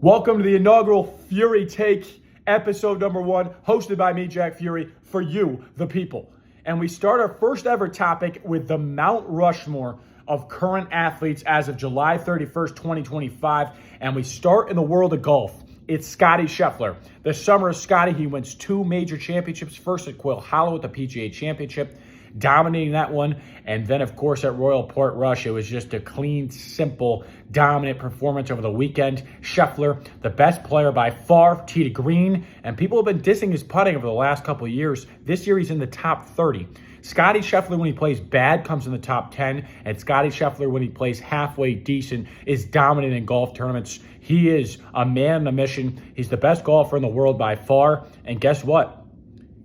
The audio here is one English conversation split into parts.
Welcome to the inaugural Fury Take, episode number 1, hosted by me, Jack Fury, for you, the people. And we start our first ever topic with the Mount Rushmore of current athletes as of July 31st, 2025. And we start in the world of golf. It's Scottie Scheffler. The summer of Scottie, he wins 2 major championships. First at Quail Hollow at the PGA Championship, dominating that one. And then, of course, at Royal Portrush, it was just a clean, simple, dominant performance over the weekend. Scheffler, the best player by far, tee to green. And people have been dissing his putting over the last couple of years. This year, he's in the top 30. Scottie Scheffler, when he plays bad, comes in the top 10. And Scottie Scheffler, when he plays halfway decent, is dominant in golf tournaments. He is a man on a mission. He's the best golfer in the world by far. And guess what?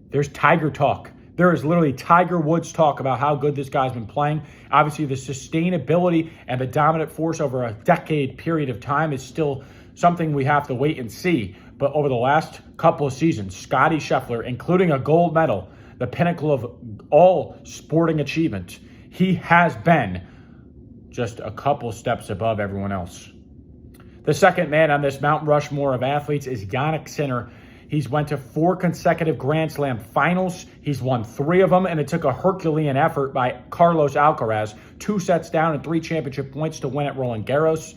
There's Tiger talk. There is literally Tiger Woods talk about how good this guy's been playing. Obviously, the sustainability and the dominant force over a decade period of time is still something we have to wait and see. But over the last couple of seasons, Scottie Scheffler, including a gold medal, the pinnacle of all sporting achievement, he has been just a couple steps above everyone else. The second man on this Mount Rushmore of athletes is Jannik Sinner. He's went to 4 consecutive Grand Slam finals. He's won 3 of them, and it took a Herculean effort by Carlos Alcaraz, 2 sets down and 3 championship points to win at Roland Garros.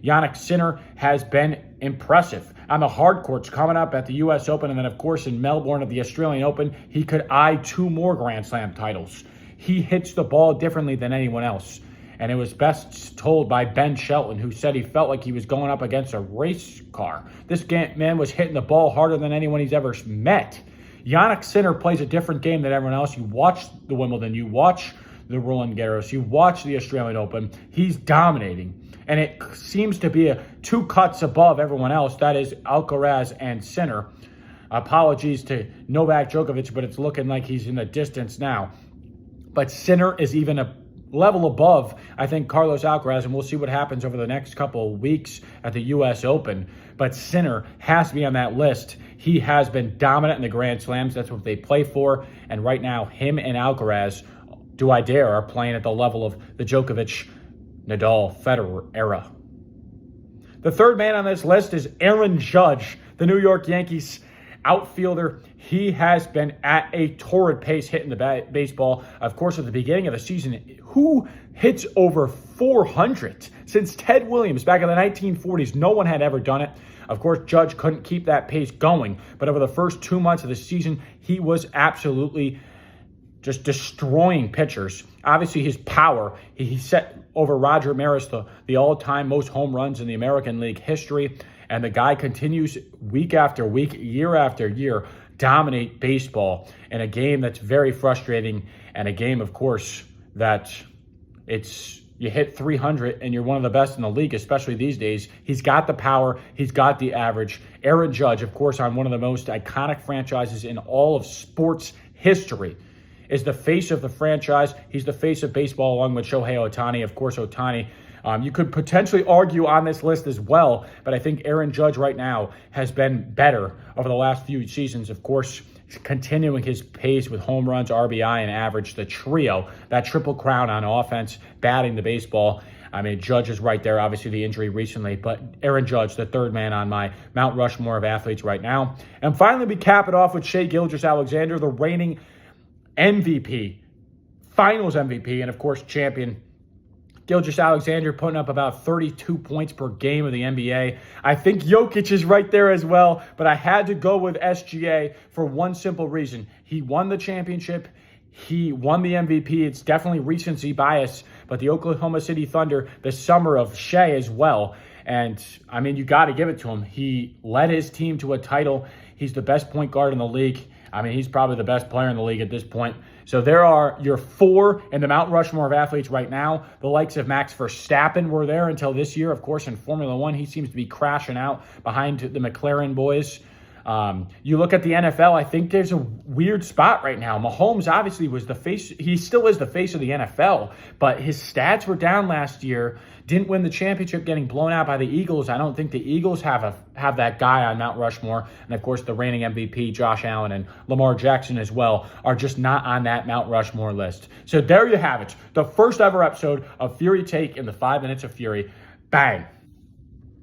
Jannik Sinner has been impressive. On the hard courts coming up at the U.S. Open, and then, of course, in Melbourne at the Australian Open, he could eye 2 more Grand Slam titles. He hits the ball differently than anyone else. And it was best told by Ben Shelton, who said he felt like he was going up against a race car. This man was hitting the ball harder than anyone he's ever met. Jannik Sinner plays a different game than everyone else. You watch the Wimbledon, you watch the Roland Garros, you watch the Australian Open. He's dominating. And it seems to be 2 cuts above everyone else. That is Alcaraz and Sinner. Apologies to Novak Djokovic, but it's looking like he's in the distance now. But Sinner is even a level above, I think, Carlos Alcaraz, and we'll see what happens over the next couple of weeks at the U.S. Open. But Sinner has to be on that list. He has been dominant in the Grand Slams. That's what they play for. And right now, him and Alcaraz, do I dare, are playing at the level of the Djokovic, Nadal, Federer era. The third man on this list is Aaron Judge, the New York Yankees outfielder. He has been at a torrid pace hitting the baseball. Of course, at the beginning of the season, who hits over 400? Since Ted Williams back in the 1940s, no one had ever done it. Of course, Judge couldn't keep that pace going, but over the first 2 months of the season, he was absolutely just destroying pitchers. Obviously, his power, he set over Roger Maris the all-time most home runs in the American League history. And the guy continues week after week, year after year, dominate baseball in a game that's very frustrating, and a game, of course, that you hit 300 and you're one of the best in the league, especially these days. He's got the power. He's got the average. Aaron Judge, of course, on one of the most iconic franchises in all of sports history, is the face of the franchise. He's the face of baseball along with Shohei Ohtani. Of course, Ohtani, you could potentially argue on this list as well, but I think Aaron Judge right now has been better over the last few seasons. Of course, continuing his pace with home runs, RBI, and average, the trio, that triple crown on offense, batting the baseball. I mean, Judge is right there. Obviously, the injury recently, but Aaron Judge, the third man on my Mount Rushmore of athletes right now. And finally, we cap it off with Shai Gilgeous-Alexander, the reigning MVP, finals MVP, and of course, champion. Gilgeous-Alexander putting up about 32 points per game of the NBA. I think Jokic is right there as well, but I had to go with SGA for one simple reason. He won the championship. He won the MVP. It's definitely recency bias, but the Oklahoma City Thunder, the summer of Shai as well. And, I mean, you got to give it to him. He led his team to a title. He's the best point guard in the league. I mean, he's probably the best player in the league at this point. So there are your 4 in the Mount Rushmore of athletes right now. The likes of Max Verstappen were there until this year. Of course, in Formula One, he seems to be crashing out behind the McLaren boys. You look at the NFL, I think there's a weird spot right now. Mahomes obviously was the face. He still is the face of the NFL, but his stats were down last year. Didn't win the championship, getting blown out by the Eagles. I don't think the Eagles have that guy on Mount Rushmore. And of course, the reigning MVP, Josh Allen, and Lamar Jackson as well are just not on that Mount Rushmore list. So there you have it. The first ever episode of Fury Take in the 5 Minutes of Fury. Bang.